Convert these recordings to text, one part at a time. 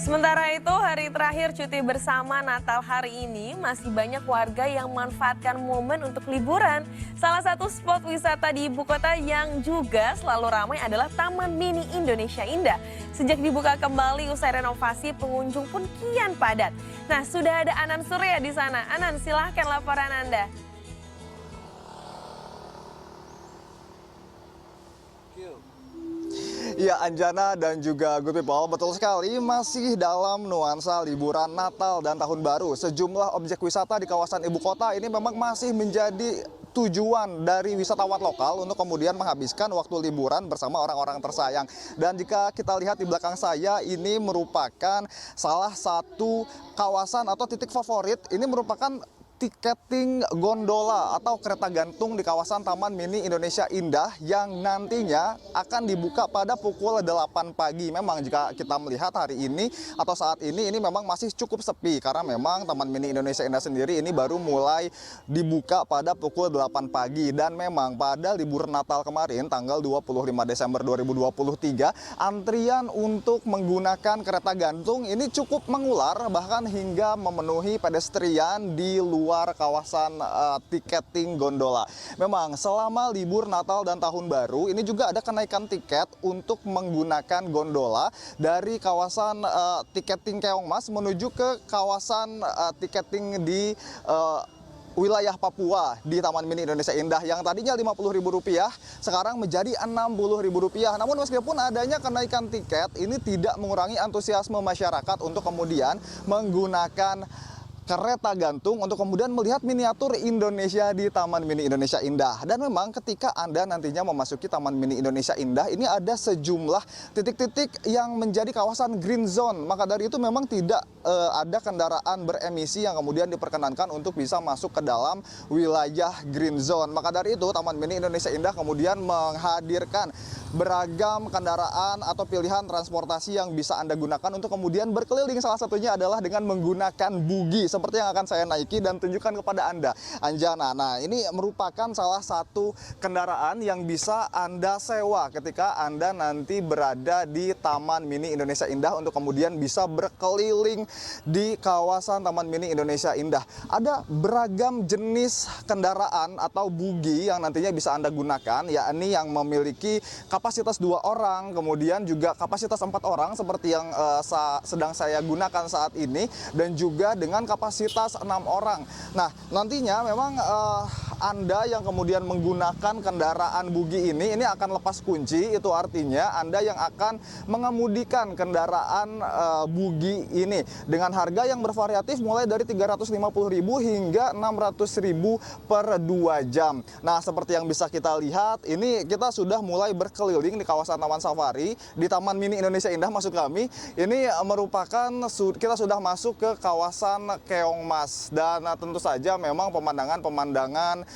Sementara itu, hari terakhir cuti bersama Natal hari ini masih banyak warga yang memanfaatkan momen untuk liburan. Salah satu spot wisata di ibu kota yang juga selalu ramai adalah Taman Mini Indonesia Indah. Sejak dibuka kembali usai renovasi, pengunjung pun kian padat. Nah, sudah ada Anan Surya di sana. Anan, silahkan laporan Anda. Ya, Anjana dan juga good people, betul sekali masih dalam nuansa liburan Natal dan Tahun Baru. Sejumlah objek wisata di kawasan ibu kota ini memang masih menjadi tujuan dari wisatawan lokal untuk kemudian menghabiskan waktu liburan bersama orang-orang tersayang. Dan jika kita lihat di belakang saya, ini merupakan salah satu kawasan atau titik favorit. Ini merupakan tiketing gondola atau kereta gantung di kawasan Taman Mini Indonesia Indah yang nantinya akan dibuka pada pukul 8 pagi. Memang jika kita melihat hari ini atau saat ini memang masih cukup sepi karena memang Taman Mini Indonesia Indah sendiri ini baru mulai dibuka pada pukul 8 pagi. Dan memang pada libur Natal kemarin tanggal 25 Desember 2023 antrian untuk menggunakan kereta gantung ini cukup mengular bahkan hingga memenuhi pedestrian di luar kawasan tiketing gondola. Memang selama libur Natal dan Tahun Baru ini juga ada kenaikan tiket untuk menggunakan gondola dari kawasan tiketing Keongmas menuju ke kawasan tiketing di wilayah Papua di Taman Mini Indonesia Indah yang tadinya Rp50.000 sekarang menjadi Rp60.000. Namun meskipun adanya kenaikan tiket ini tidak mengurangi antusiasme masyarakat untuk kemudian menggunakan kereta gantung untuk kemudian melihat miniatur Indonesia di Taman Mini Indonesia Indah. Dan memang ketika Anda nantinya memasuki Taman Mini Indonesia Indah, ini ada sejumlah titik-titik yang menjadi kawasan green zone. Maka dari itu memang tidak ada kendaraan beremisi yang kemudian diperkenankan untuk bisa masuk ke dalam wilayah green zone. Maka dari itu Taman Mini Indonesia Indah kemudian menghadirkan beragam kendaraan atau pilihan transportasi yang bisa Anda gunakan untuk kemudian berkeliling. Salah satunya adalah dengan menggunakan bugi seperti yang akan saya naiki dan tunjukkan kepada Anda, Anjana. Nah, ini merupakan salah satu kendaraan yang bisa Anda sewa ketika Anda nanti berada di Taman Mini Indonesia Indah untuk kemudian bisa berkeliling di kawasan Taman Mini Indonesia Indah. Ada beragam jenis kendaraan atau bugi yang nantinya bisa Anda gunakan, yakni yang memiliki kapasitas 2 orang, kemudian juga kapasitas 4 orang seperti yang sedang saya gunakan saat ini, dan juga dengan kapasitas 6 orang. Nah, nantinya memang Anda yang kemudian menggunakan kendaraan bugi ini akan lepas kunci. Itu artinya Anda yang akan mengemudikan kendaraan bugi ini dengan harga yang bervariatif mulai dari Rp350.000 hingga Rp600.000 per 2 jam. Nah, seperti yang bisa kita lihat, ini kita sudah mulai berkeliling di kawasan Taman Safari di Taman Mini Indonesia Indah maksud kami. Ini merupakan kita sudah masuk ke kawasan Keongmas dan tentu saja memang pemandangan-pemandangan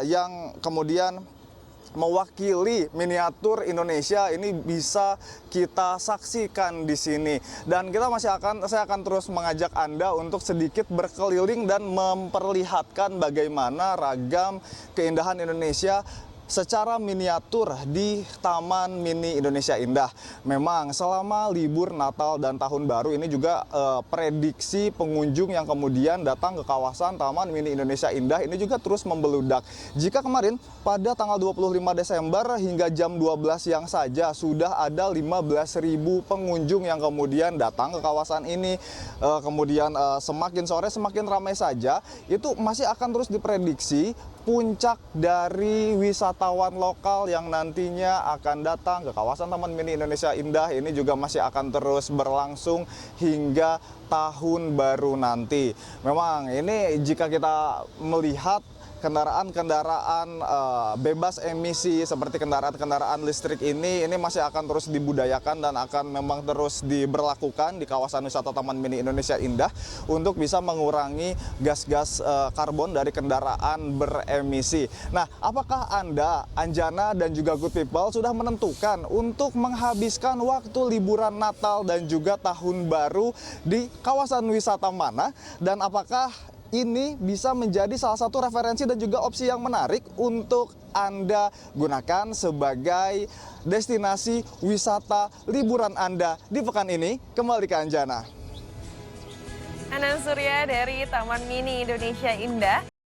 yang kemudian mewakili miniatur Indonesia ini bisa kita saksikan di sini. Dan saya akan terus mengajak Anda untuk sedikit berkeliling dan memperlihatkan bagaimana ragam keindahan Indonesia secara miniatur di Taman Mini Indonesia Indah. Memang selama libur Natal dan Tahun Baru ini juga prediksi pengunjung yang kemudian datang ke kawasan Taman Mini Indonesia Indah ini juga terus membeludak. Jika kemarin pada tanggal 25 Desember hingga jam 12 siang saja sudah ada 15.000 pengunjung yang kemudian datang ke kawasan ini, kemudian semakin sore semakin ramai saja, itu masih akan terus diprediksi puncak dari wisatawan lokal yang nantinya akan datang ke kawasan Taman Mini Indonesia Indah ini juga masih akan terus berlangsung hingga Tahun Baru nanti. Memang ini jika kita melihat kendaraan-kendaraan bebas emisi seperti kendaraan-kendaraan listrik ini masih akan terus dibudayakan dan akan memang terus diberlakukan di kawasan wisata Taman Mini Indonesia Indah untuk bisa mengurangi gas-gas karbon dari kendaraan beremisi. Nah, apakah Anda, Anjana dan juga good people sudah menentukan untuk menghabiskan waktu liburan Natal dan juga Tahun Baru di kawasan wisata mana? Dan apakah ini bisa menjadi salah satu referensi dan juga opsi yang menarik untuk Anda gunakan sebagai destinasi wisata liburan Anda di pekan ini. Kembali ke Anjana. Anand Surya dari Taman Mini Indonesia Indah.